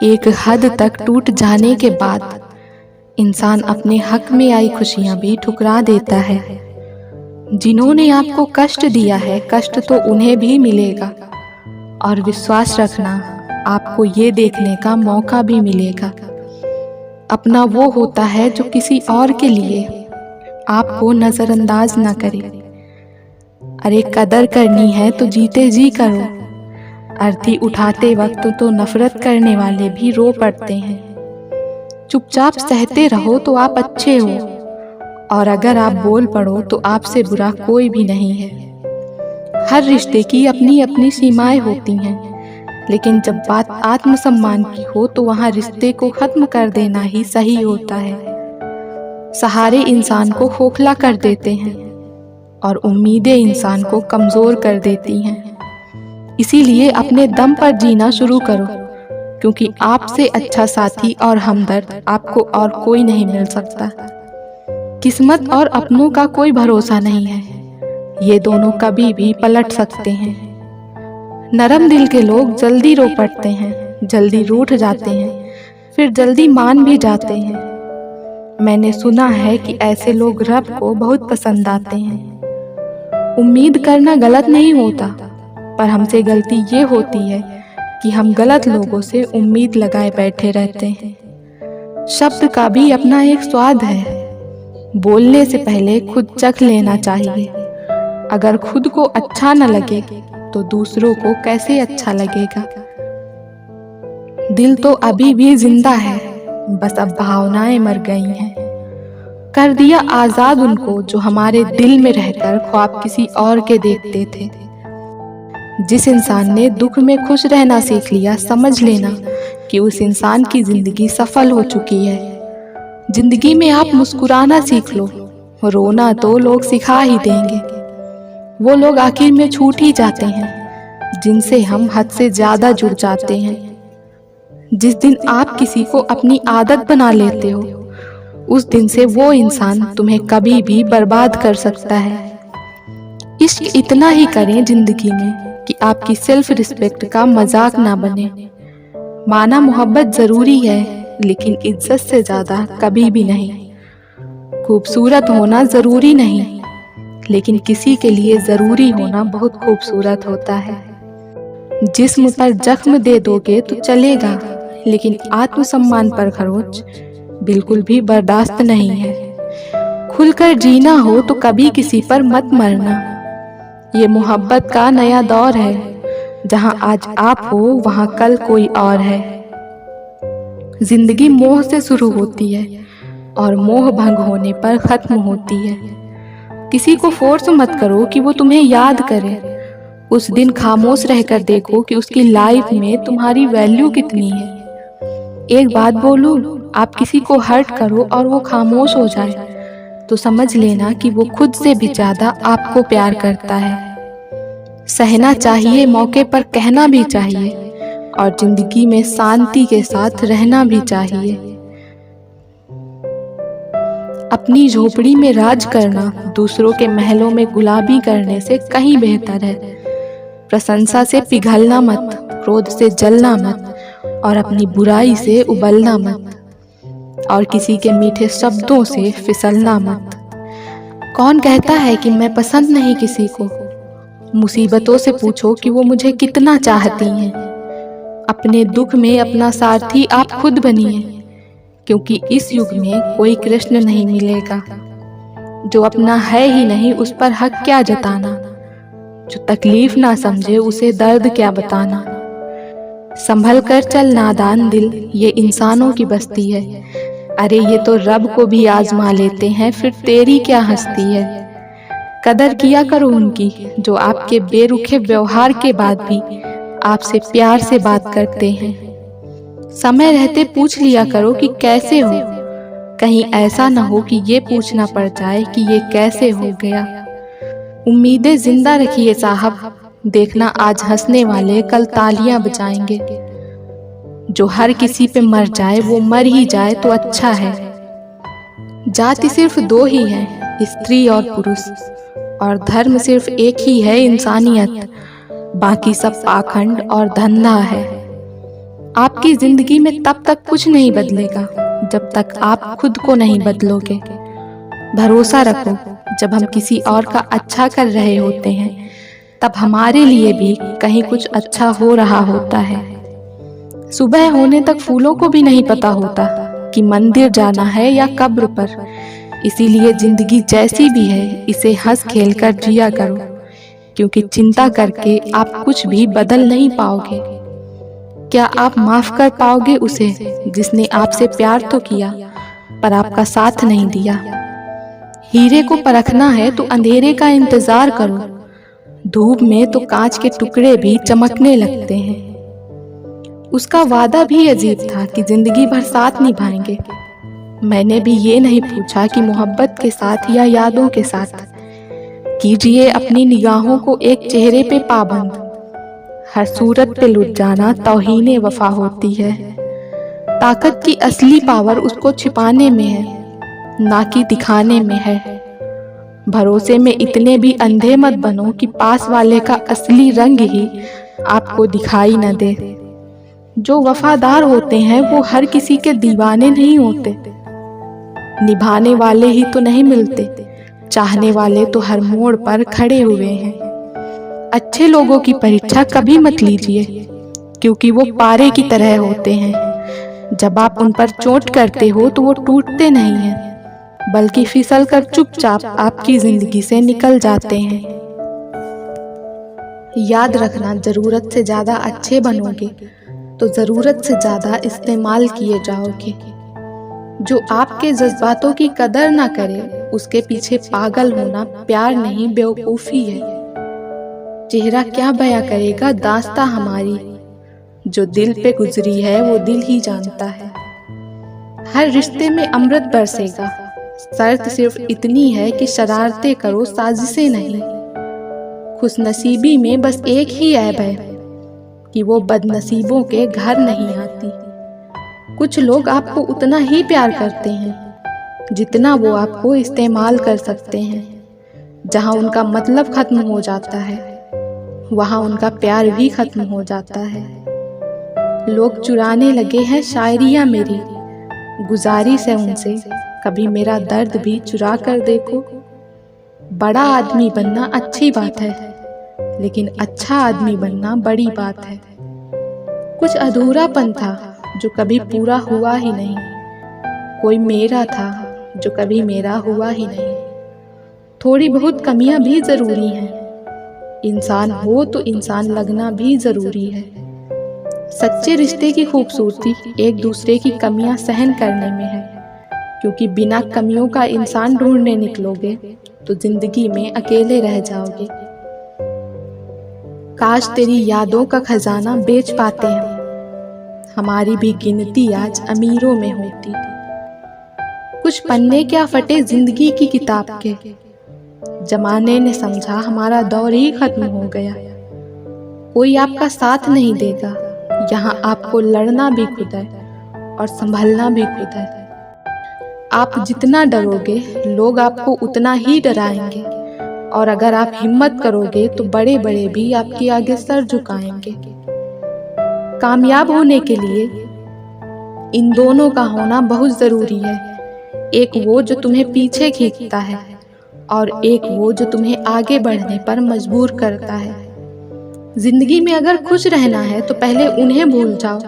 एक हद तक टूट जाने के बाद इंसान अपने हक में आई खुशियां भी ठुकरा देता है। जिन्होंने आपको कष्ट दिया है, कष्ट तो उन्हें भी मिलेगा, और विश्वास रखना, आपको ये देखने का मौका भी मिलेगा। अपना वो होता है जो किसी और के लिए आपको नजरअंदाज ना करे। अरे कदर करनी है तो जीते जी करो। अर्थी उठाते वक्त तो नफरत करने वाले भी रो पड़ते हैं। चुपचाप सहते रहो तो आप अच्छे हो, और अगर आप बोल पड़ो तो आपसे बुरा कोई भी नहीं है। हर रिश्ते की अपनी अपनी सीमाएं होती हैं, लेकिन जब बात आत्मसम्मान की हो तो वहां रिश्ते को खत्म कर देना ही सही होता है। सहारे इंसान को खोखला कर देते हैं और उम्मीदें इंसान को कमजोर कर देती हैं। इसीलिए अपने दम पर जीना शुरू करो, क्योंकि आपसे अच्छा साथी और हमदर्द आपको और कोई नहीं मिल सकता। किस्मत और अपनों का कोई भरोसा नहीं है, ये दोनों कभी भी पलट सकते हैं। नरम दिल के लोग जल्दी रो पड़ते हैं, जल्दी रूठ जाते हैं, फिर जल्दी मान भी जाते हैं। मैंने सुना है कि ऐसे लोग रब को बहुत पसंद आते हैं। उम्मीद करना गलत नहीं होता, पर हमसे गलती ये होती है कि हम गलत लोगों से उम्मीद लगाए बैठे रहते हैं। शब्द का भी अपना एक स्वाद है। बोलने से पहले खुद चख लेना चाहिए। अगर खुद को अच्छा न लगे तो दूसरों को कैसे अच्छा लगेगा। दिल तो अभी भी जिंदा है, बस अब भावनाएं मर गई हैं। कर दिया आजाद उनको जो हमारे दिल में रहकर ख्वाब किसी और के देखते थे। जिस इंसान ने दुख में खुश रहना सीख लिया, समझ लेना कि उस इंसान की जिंदगी सफल हो चुकी है। जिंदगी में आप मुस्कुराना सीख लो, रोना तो लोग सिखा ही देंगे। वो लोग आखिर में छूट ही जाते हैं जिनसे हम हद से ज्यादा जुड़ जाते हैं। जिस दिन आप किसी को अपनी आदत बना लेते हो, उस दिन से वो इंसान तुम्हें कभी भी बर्बाद कर सकता है। इश्क इतना ही करें जिंदगी में कि आपकी सेल्फ रिस्पेक्ट का मजाक ना बने। माना मोहब्बत जरूरी है, लेकिन इज्जत से ज्यादा कभी भी नहीं। खूबसूरत होना जरूरी नहीं, लेकिन किसी के लिए जरूरी होना बहुत खूबसूरत होता है। जिस्म पर जख्म दे दोगे तो चलेगा, लेकिन आत्मसम्मान पर खरोंच बिल्कुल भी बर्दाश्त नहीं है। खुलकर जीना हो तो कभी किसी पर मत मरना। ये मोहब्बत का नया दौर है, जहां आज आप हो वहां कल कोई और है। जिंदगी मोह से शुरू होती है और मोह भंग होने पर खत्म होती है। किसी को फोर्स मत करो कि वो तुम्हें याद करे। उस दिन खामोश रहकर देखो कि उसकी लाइफ में तुम्हारी वैल्यू कितनी है। एक बात बोलूं, आप किसी को हर्ट करो और वो खामोश हो जाए तो समझ लेना कि वो खुद से भी ज्यादा आपको प्यार करता है। सहना चाहिए, मौके पर कहना भी चाहिए, और जिंदगी में शांति के साथ रहना भी चाहिए। अपनी झोपड़ी में राज करना दूसरों के महलों में गुलाबी करने से कहीं बेहतर है। प्रशंसा से पिघलना मत, क्रोध से जलना मत, और अपनी बुराई से उबलना मत, और किसी के मीठे शब्दों से फिसलना मत। कौन कहता है कि मैं पसंद नहीं किसी को? मुसीबतों से पूछो कि वो मुझे कितना चाहती हैं। अपने दुख में अपना सारथी आप खुद बनिए, क्योंकि इस युग में कोई कृष्ण नहीं मिलेगा। जो अपना है ही नहीं उस पर हक क्या जताना। जो तकलीफ ना समझे उसे दर्द क्या बताना। संभल कर चल नादान दिल, ये इंसानों की बस्ती है। अरे ये तो रब को भी आजमा लेते हैं, फिर तेरी क्या हस्ती है। कदर किया करो उनकी जो आपके बेरुखे व्यवहार के बाद भी आपसे प्यार से बात करते हैं। समय रहते पूछ लिया करो कि कैसे हो, कहीं ऐसा ना हो कि ये पूछना पड़ जाए कि ये कैसे हो गया। उम्मीदें जिंदा रखिए साहब, देखना आज हंसने वाले कल तालियां बजाएंगे। जो हर किसी पे मर जाए वो मर ही जाए तो अच्छा है। जाति सिर्फ दो ही है, स्त्री और पुरुष, और धर्म सिर्फ एक ही है, इंसानियत। बाकी सब पाखंड और धंधा है। आपकी जिंदगी में तब तक कुछ नहीं बदलेगा जब तक आप खुद को नहीं बदलोगे। भरोसा रखो, जब हम किसी और का अच्छा कर रहे होते हैं तब हमारे लिए भी कहीं कुछ अच्छा हो रहा होता है। सुबह होने तक फूलों को भी नहीं पता होता कि मंदिर जाना है या कब्र पर। इसीलिए जिंदगी जैसी भी है इसे हंस खेल कर जिया करो, क्योंकि चिंता करके आप कुछ भी बदल नहीं पाओगे। क्या आप माफ कर पाओगे उसे जिसने आपसे प्यार तो किया पर आपका साथ नहीं दिया? हीरे को परखना है तो अंधेरे का इंतजार करो, धूप में तो कांच के टुकड़े भी चमकने लगते हैं। उसका वादा भी अजीब था कि जिंदगी भर साथ निभाएंगे। मैंने भी ये नहीं पूछा कि मोहब्बत के साथ या यादों के साथ। कीजिए अपनी निगाहों को एक चेहरे पे पाबंद, हर सूरत पे लुट जाना तौहीने वफा होती है। ताकत की असली पावर उसको छिपाने में है, ना कि दिखाने में है। भरोसे में इतने भी अंधे मत बनो कि पास वाले का असली रंग ही आपको दिखाई न दे। जो वफादार होते हैं वो हर किसी के दीवाने नहीं होते। निभाने वाले ही तो नहीं मिलते, चाहने वाले तो हर मोड़ पर खड़े हुए हैं। अच्छे लोगों की परीक्षा कभी मत लीजिए, क्योंकि वो पारे की तरह होते हैं। जब आप उन पर चोट करते हो तो वो टूटते नहीं हैं, बल्कि फिसल कर चुपचाप आपकी जिंदगी से निकल जाते हैं। याद रखना, जरूरत से ज्यादा अच्छे बनोगे तो जरूरत से ज्यादा इस्तेमाल किए जाओगे। जो आपके जज्बातों की कदर ना करे उसके पीछे पागल होना प्यार नहीं बेवकूफी है। चेहरा क्या बयां करेगा दास्तां हमारी, जो दिल पे गुजरी है वो दिल ही जानता है। हर रिश्ते में अमृत बरसेगा, शर्त सिर्फ इतनी है कि शरारतें करो, साजिशें नहीं। खुशनसीबी में बस एक ही ऐब है कि वो बदनसीबों के घर नहीं आती। कुछ लोग आपको उतना ही प्यार करते हैं जितना वो आपको इस्तेमाल कर सकते हैं। जहां उनका मतलब खत्म हो जाता है वहां उनका प्यार भी खत्म हो जाता है। लोग चुराने लगे हैं शायरियां मेरी, गुजारिश है उनसे कभी मेरा दर्द भी चुरा कर देखो। बड़ा आदमी बनना अच्छी बात है, लेकिन अच्छा आदमी बनना बड़ी बात है। कुछ अधूरापन था जो कभी पूरा हुआ ही नहीं, कोई मेरा था जो कभी मेरा हुआ ही नहीं। थोड़ी बहुत कमियां भी जरूरी हैं, इंसान हो तो इंसान लगना भी जरूरी है। सच्चे रिश्ते की खूबसूरती एक दूसरे की कमियां सहन करने में है, क्योंकि बिना कमियों का इंसान ढूंढने निकलोगे तो जिंदगी में अकेले रह जाओगे। काश तेरी यादों का खजाना बेच पाते हम, हमारी भी गिनती आज अमीरों में होती। कुछ पन्ने क्या फटे जिंदगी की किताब के, जमाने ने समझा हमारा दौर ही खत्म हो गया। कोई आपका साथ नहीं देगा, यहाँ आपको लड़ना भी खुद है और संभलना भी खुद है। आप जितना डरोगे लोग आपको उतना ही डराएंगे, और अगर आप हिम्मत करोगे तो बड़े बड़े भी आपके आगे सर झुकाएंगे। कामयाब होने के लिए इन दोनों का होना बहुत जरूरी है, एक वो जो तुम्हें पीछे खींचता है और एक वो जो तुम्हें आगे बढ़ने पर मजबूर करता है। जिंदगी में अगर खुश रहना है तो पहले उन्हें भूल जाओ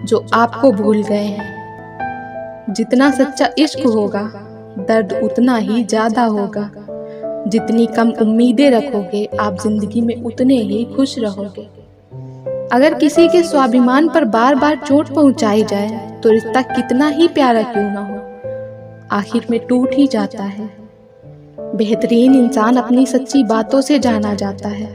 जो आपको भूल गए हैं। जितना सच्चा इश्क होगा दर्द उतना ही ज्यादा होगा। जितनी कम उम्मीदें रखोगे आप जिंदगी में उतने ही खुश रहोगे। अगर किसी के स्वाभिमान पर बार बार चोट पहुंचाई जाए तो रिश्ता कितना ही प्यारा क्यों ना हो, आखिर में टूट ही जाता है। बेहतरीन इंसान अपनी सच्ची बातों से जाना जाता है।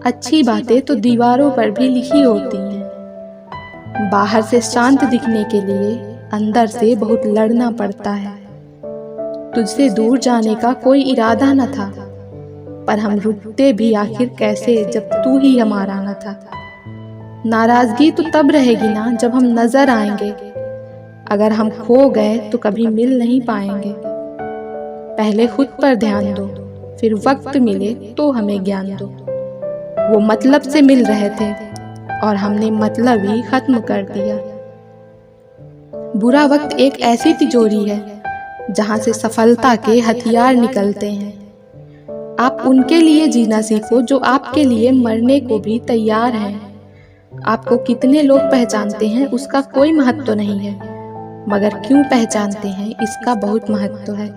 अच्छी बातें तो दीवारों पर भी लिखी होती हैं। बाहर से शांत दिखने के लिए अंदर से बहुत लड़ना पड़ता है। तुझसे दूर जाने का कोई इरादा न था, पर हम रुकते भी आखिर कैसे जब तू ही हमारा न था। नाराजगी तो तब रहेगी ना जब हम नजर आएंगे, अगर हम खो गए तो कभी मिल नहीं पाएंगे। पहले खुद पर ध्यान दो, फिर वक्त मिले तो हमें ज्ञान दो। वो मतलब से मिल रहे थे और हमने मतलब ही खत्म कर दिया। बुरा वक्त एक ऐसी तिजोरी है जहां से सफलता के हथियार निकलते हैं। आप उनके लिए जीना सीखो जो आपके लिए मरने को भी तैयार हैं। आपको कितने लोग पहचानते हैं उसका कोई महत्व नहीं है, मगर क्यों पहचानते हैं इसका बहुत महत्व है।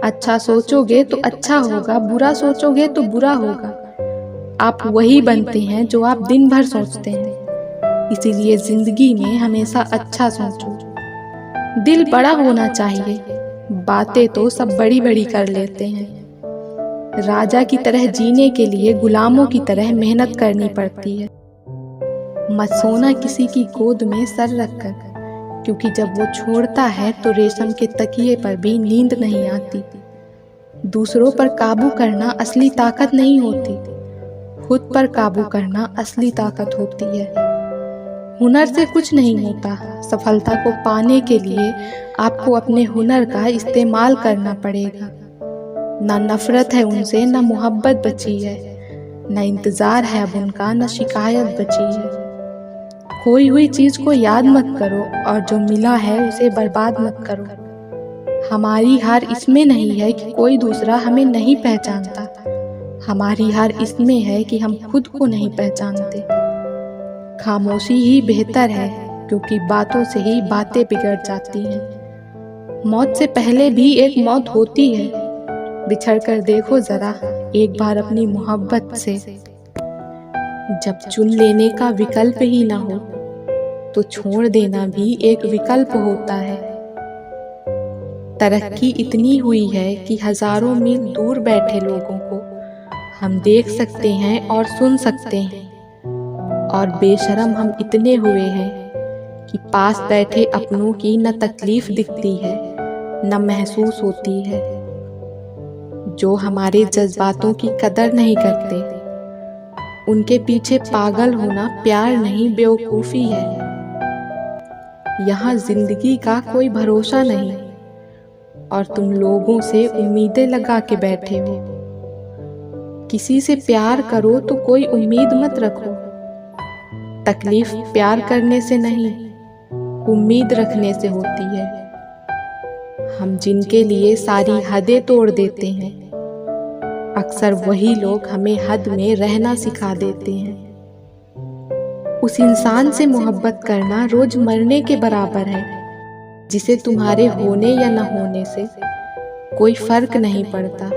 अच्छा सोचोगे तो अच्छा होगा, बुरा सोचोगे तो बुरा होगा। आप वही बनते हैं जो आप दिन भर सोचते हैं। इसीलिए जिंदगी में हमेशा अच्छा सोचो। दिल बड़ा होना चाहिए, बातें तो सब बड़ी बड़ी कर लेते हैं। राजा की तरह जीने के लिए गुलामों की तरह मेहनत करनी पड़ती है। मत सोना किसी की गोद में सर रखकर, क्योंकि जब वो छोड़ता है तो रेशम के तकिए पर भी नींद नहीं आती। दूसरों पर काबू करना असली ताकत नहीं होती, खुद पर काबू करना असली ताकत होती है। हुनर से कुछ नहीं होता। सफलता को पाने के लिए आपको अपने हुनर का इस्तेमाल करना पड़ेगा। ना नफरत है उनसे, ना मोहब्बत बची है, ना इंतजार है अब उनका, ना शिकायत बची है। खोई हुई चीज को याद मत करो और जो मिला है उसे बर्बाद मत करो। हमारी हार इसमें नहीं है कि कोई दूसरा हमें नहीं पहचानता, हमारी हार इसमें है कि हम खुद को नहीं पहचानते। खामोशी ही बेहतर है, क्योंकि बातों से ही बातें बिगड़ जाती हैं। मौत से पहले भी एक मौत होती है। बिछड़ कर देखो जरा एक बार अपनी मोहब्बत से। जब चुन लेने का विकल्प ही ना हो तो छोड़ देना भी एक विकल्प होता है। तरक्की इतनी हुई है कि हजारों मील दूर बैठे लोगों को हम देख सकते हैं और सुन सकते हैं, और बेशरम हम इतने हुए हैं कि पास बैठे अपनों की न तकलीफ दिखती है न महसूस होती है। जो हमारे जज्बातों की कदर नहीं करते, उनके पीछे पागल होना प्यार नहीं बेवकूफ़ी है। यहाँ जिंदगी का कोई भरोसा नहीं और तुम लोगों से उम्मीदें लगा के बैठे हो। किसी से प्यार करो तो कोई उम्मीद मत रखो। तकलीफ प्यार करने से नहीं, उम्मीद रखने से होती है। हम जिनके लिए सारी हदें तोड़ देते हैं, अक्सर वही लोग हमें हद में रहना सिखा देते हैं। उस इंसान से मोहब्बत करना रोज मरने के बराबर है, जिसे तुम्हारे होने या न होने से कोई फर्क नहीं पड़ता।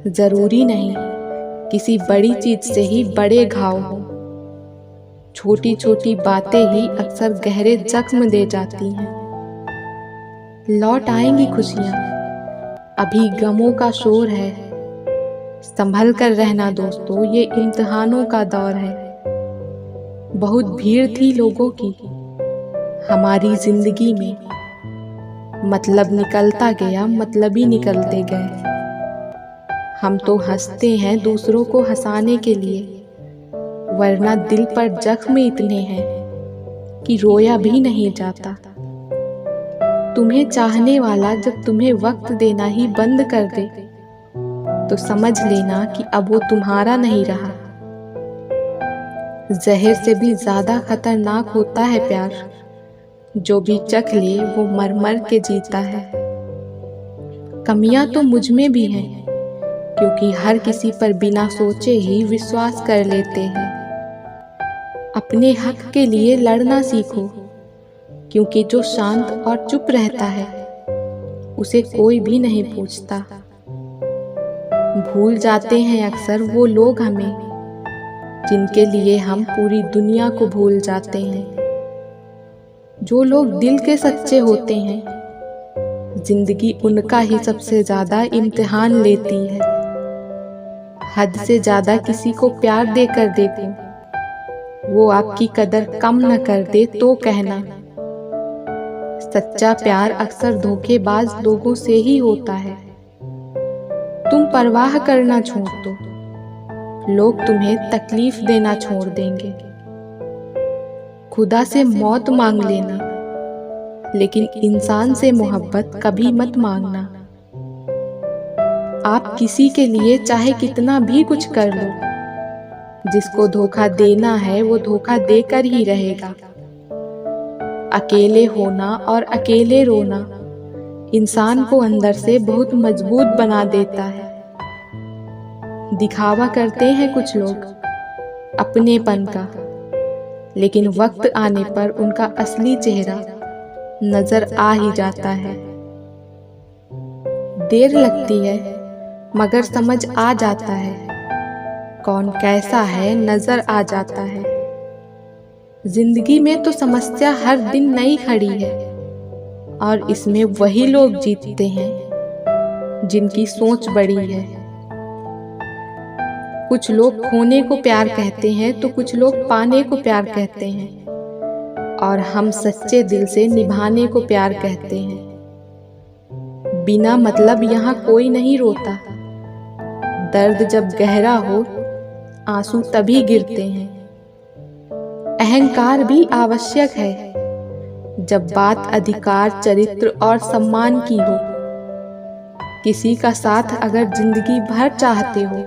जरूरी नहीं किसी बड़ी चीज से ही बड़े घाव हो। छोटी छोटी बातें ही अक्सर गहरे जख्म दे जाती हैं। लौट आएंगी खुशियां, अभी गमों का शोर है। संभल कर रहना दोस्तों, ये इम्तिहानों का दौर है। बहुत भीड़ थी लोगों की हमारी जिंदगी में, मतलब निकलता गया, मतलब ही निकलते गए। हम तो हंसते हैं दूसरों को हंसाने के लिए, वरना दिल पर जख्म इतने हैं कि रोया भी नहीं जाता। तुम्हें चाहने वाला जब तुम्हें वक्त देना ही बंद कर दे, तो समझ लेना कि अब वो तुम्हारा नहीं रहा। जहर से भी ज्यादा खतरनाक होता है प्यार, जो भी चख ले वो मर मर के जीता है। कमियां तो मुझ में भी हैं, क्योंकि हर किसी पर बिना सोचे ही विश्वास कर लेते हैं। अपने हक के लिए लड़ना सीखो, क्योंकि जो शांत और चुप रहता है उसे कोई भी नहीं पूछता। भूल जाते हैं अक्सर वो लोग हमें, जिनके लिए हम पूरी दुनिया को भूल जाते हैं। जो लोग दिल के सच्चे होते हैं, जिंदगी उनका ही सबसे ज्यादा इम्तिहान लेती है। हद से ज्यादा किसी को प्यार देकर देखो, वो आपकी कदर कम न कर दे तो कहना। सच्चा प्यार अक्सर धोखेबाज लोगों से ही होता है। तुम परवाह करना छोड़ दो, लोग तुम्हें तकलीफ देना छोड़ देंगे। खुदा से मौत मांग लेना, लेकिन इंसान से मोहब्बत कभी मत मांगना। आप किसी के लिए चाहे कितना भी कुछ कर लो, जिसको धोखा देना है वो धोखा देकर ही रहेगा। अकेले होना और अकेले रोना इंसान को अंदर से बहुत मजबूत बना देता है। दिखावा करते हैं कुछ लोग अपनेपन का, लेकिन वक्त आने पर उनका असली चेहरा नजर आ ही जाता है। देर लगती है मगर समझ आ जाता है, कौन कैसा है नजर आ जाता है। जिंदगी में तो समस्या हर दिन नई खड़ी है, और इसमें वही लोग जीतते हैं जिनकी सोच बड़ी है। कुछ लोग खोने को प्यार कहते हैं तो कुछ लोग पाने को प्यार कहते हैं, और हम सच्चे दिल से निभाने को प्यार कहते हैं। बिना मतलब यहाँ कोई नहीं रोता, दर्द जब गहरा हो आंसू तभी गिरते हैं। अहंकार भी आवश्यक है जब बात अधिकार, चरित्र और सम्मान की हो। किसी का साथ अगर जिंदगी भर चाहते हो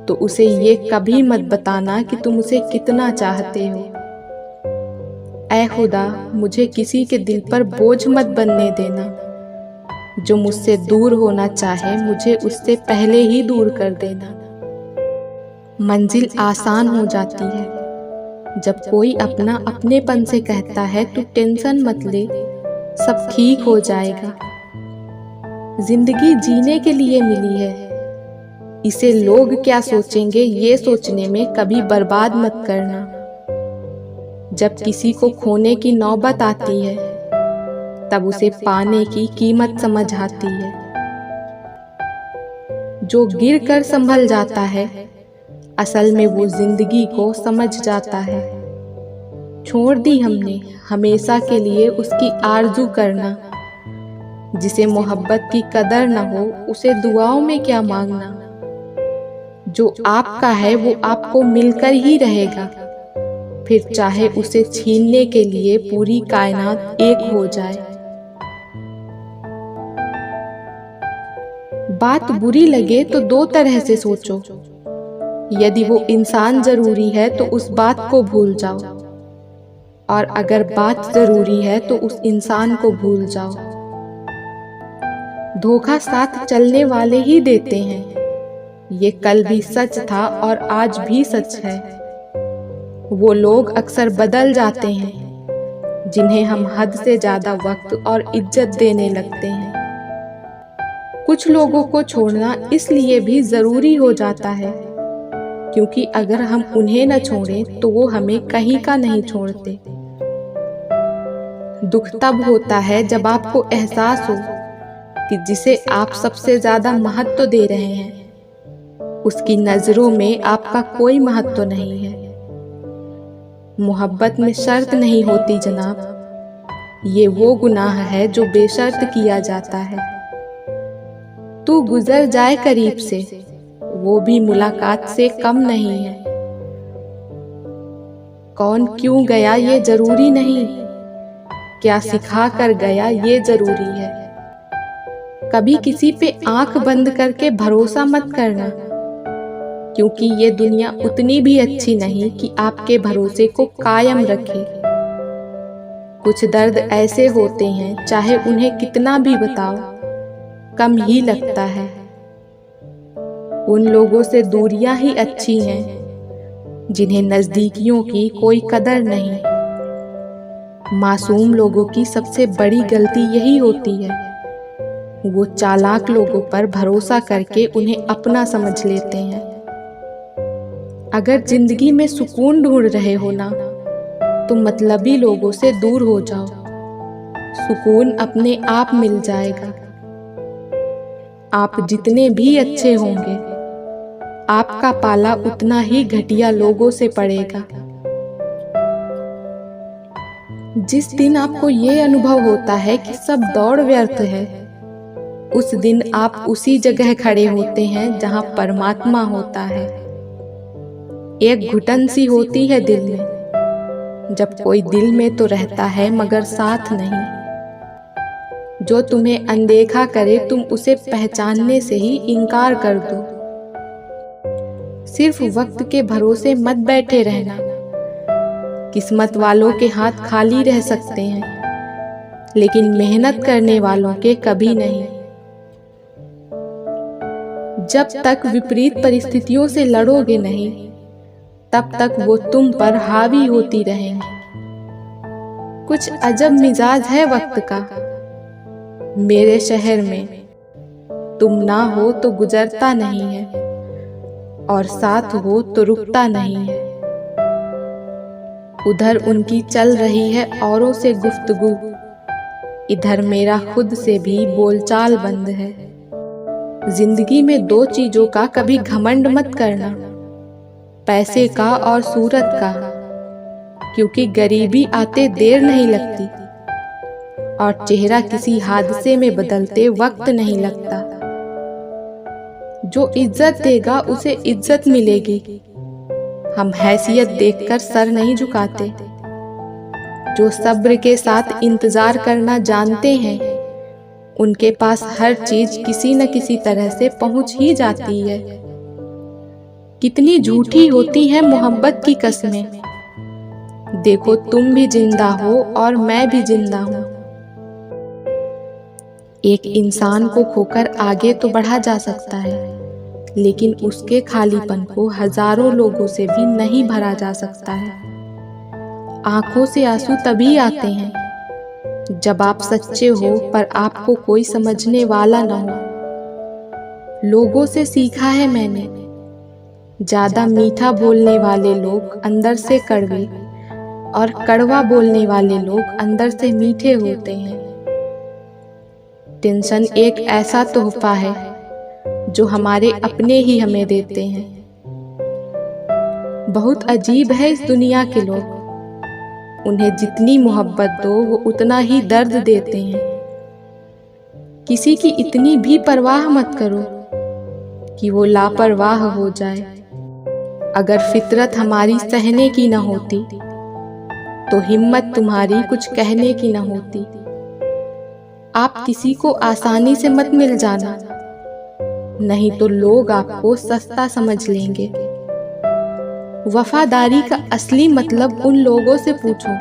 तो उसे ये कभी मत बताना कि तुम उसे कितना चाहते हो। ऐ खुदा, मुझे किसी के दिल पर बोझ मत बनने देना। जो मुझसे दूर होना चाहे मुझे उससे पहले ही दूर कर देना। मंजिल आसान हो जाती है जब कोई अपना अपनेपन से कहता है तू टेंशन मत ले, सब ठीक हो जाएगा। जिंदगी जीने के लिए मिली है, इसे लोग क्या सोचेंगे ये सोचने में कभी बर्बाद मत करना। जब किसी को खोने की नौबत आती है तब उसे पाने की कीमत समझ आती है। जो गिर कर संभल जाता है असल में वो जिंदगी को समझ जाता है। छोड़ दी हमने हमेशा के लिए उसकी आरज़ू करना। जिसे मोहब्बत की कदर न हो उसे दुआओं में क्या मांगना। जो आपका है वो आपको मिलकर ही रहेगा, फिर चाहे उसे छीनने के लिए पूरी कायनात एक हो जाए। बात बुरी लगे तो दो तरह से सोचो। यदि वो इंसान जरूरी है तो उस बात को भूल जाओ, और अगर बात जरूरी है तो उस इंसान को भूल जाओ। धोखा साथ चलने वाले ही देते हैं, ये कल भी सच था और आज भी सच है। वो लोग अक्सर बदल जाते हैं जिन्हें हम हद से ज्यादा वक्त और इज्जत देने लगते हैं। कुछ लोगों को छोड़ना इसलिए भी जरूरी हो जाता है क्योंकि अगर हम उन्हें न छोड़ें तो वो हमें कहीं का नहीं छोड़ते। दुख तब होता है जब आपको एहसास हो कि जिसे आप सबसे ज्यादा महत्व दे रहे हैं उसकी नजरों में आपका कोई महत्व नहीं है। मोहब्बत में शर्त नहीं होती जनाब, ये वो गुनाह है जो बेशर्त किया जाता है। तू गुजर जाए करीब से वो भी मुलाकात से कम नहीं है। कौन क्यों गया ये जरूरी नहीं, क्या सिखा कर गया ये जरूरी है। कभी किसी पे आंख बंद करके भरोसा मत करना, क्योंकि ये दुनिया उतनी भी अच्छी नहीं कि आपके भरोसे को कायम रखे। कुछ दर्द ऐसे होते हैं चाहे उन्हें कितना भी बताओ कम ही लगता है। उन लोगों से दूरियां ही अच्छी हैं जिन्हें नजदीकियों की कोई कदर नहीं। मासूम लोगों की सबसे बड़ी गलती यही होती है, वो चालाक लोगों पर भरोसा करके उन्हें अपना समझ लेते हैं। अगर जिंदगी में सुकून ढूंढ रहे हो ना तो मतलबी लोगों से दूर हो जाओ, सुकून अपने आप मिल जाएगा। आप जितने भी अच्छे होंगे आपका पाला उतना ही घटिया लोगों से पड़ेगा। जिस दिन आपको ये अनुभव होता है कि सब दौड़ व्यर्थ है, उस दिन आप उसी जगह खड़े होते हैं जहां परमात्मा होता है। एक घुटन सी होती है दिल में, जब कोई दिल में तो रहता है मगर साथ नहीं। जो तुम्हें अनदेखा करे तुम उसे पहचानने से ही इनकार कर दो। सिर्फ वक्त के भरोसे मत बैठे रहना। किस्मत वालों के हाथ खाली रह सकते हैं, लेकिन मेहनत करने वालों के कभी नहीं। जब तक विपरीत परिस्थितियों से लड़ोगे नहीं, तब तक वो तुम पर हावी होती रहेंगी। कुछ अजब मिजाज है वक्त का। मेरे शहर में तुम ना हो तो गुजरता नहीं है, और साथ हो तो रुकता नहीं है। उधर उनकी चल रही है औरों से गुफ्तगू, इधर मेरा खुद से भी बोलचाल बंद है। जिंदगी में दो चीजों का कभी घमंड मत करना, पैसे का और सूरत का, क्योंकि गरीबी आते देर नहीं लगती और चेहरा किसी हादसे में बदलते वक्त नहीं लगता। जो इज्जत देगा उसे इज्जत मिलेगी। हम हैसियत देखकर सर नहीं झुकाते। जो सब्र के साथ इंतजार करना जानते हैं, उनके पास हर चीज किसी न किसी तरह से पहुंच ही जाती है। कितनी झूठी होती है मोहब्बत की कस्में। देखो तुम भी जिंदा हो और मैं भी जिंदा हूं। एक इंसान को खोकर आगे तो बढ़ा जा सकता है, लेकिन उसके खालीपन को हजारों लोगों से भी नहीं भरा जा सकता है। आंखों से आंसू तभी आते हैं जब आप सच्चे हो पर आपको कोई समझने वाला न हो। लोगों से सीखा है मैंने, ज्यादा मीठा बोलने वाले लोग अंदर से कड़वे और कड़वा बोलने वाले लोग अंदर से मीठे होते हैं। टेंशन एक ऐसा तोहफा है जो हमारे अपने ही हमें देते हैं। बहुत अजीब है इस दुनिया के लोग। उन्हें जितनी मोहब्बत दो वो उतना ही दर्द देते हैं। किसी की इतनी भी परवाह मत करो कि वो लापरवाह हो जाए। अगर फितरत हमारी सहने की न होती तो हिम्मत तुम्हारी कुछ कहने की न होती। आप किसी को आसानी से मत मिल जाना, नहीं तो लोग आपको सस्ता समझ लेंगे। वफादारी का असली मतलब उन लोगों से पूछो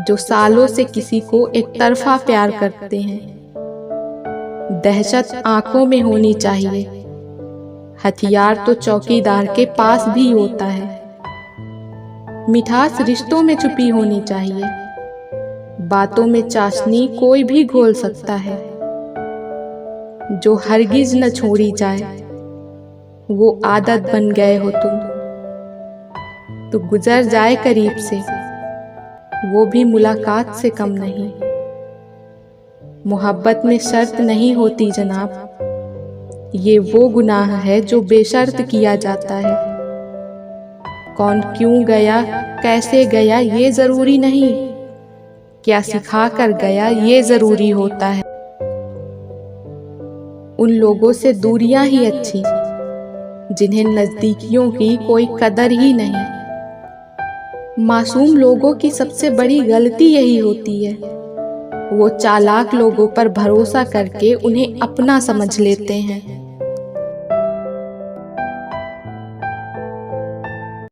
जो सालों से किसी को एक तरफा प्यार करते हैं। दहशत आंखों में होनी चाहिए, हथियार तो चौकीदार के पास भी होता है। मिठास रिश्तों में छुपी होनी चाहिए, बातों में चाशनी कोई भी घोल सकता है। जो हरगिज न छोड़ी जाए वो आदत बन गए हो तुम, तो गुजर जाए करीब से वो भी मुलाकात से कम नहीं। मोहब्बत में शर्त नहीं होती जनाब, ये वो गुनाह है जो बेशर्त किया जाता है। कौन क्यों गया, कैसे गया ये जरूरी नहीं, क्या सिखा कर गया ये जरूरी होता है। उन लोगों से दूरियां ही अच्छी जिन्हें नजदीकियों की कोई कदर ही नहीं। मासूम लोगों की सबसे बड़ी गलती यही होती है, वो चालाक लोगों पर भरोसा करके उन्हें अपना समझ लेते हैं।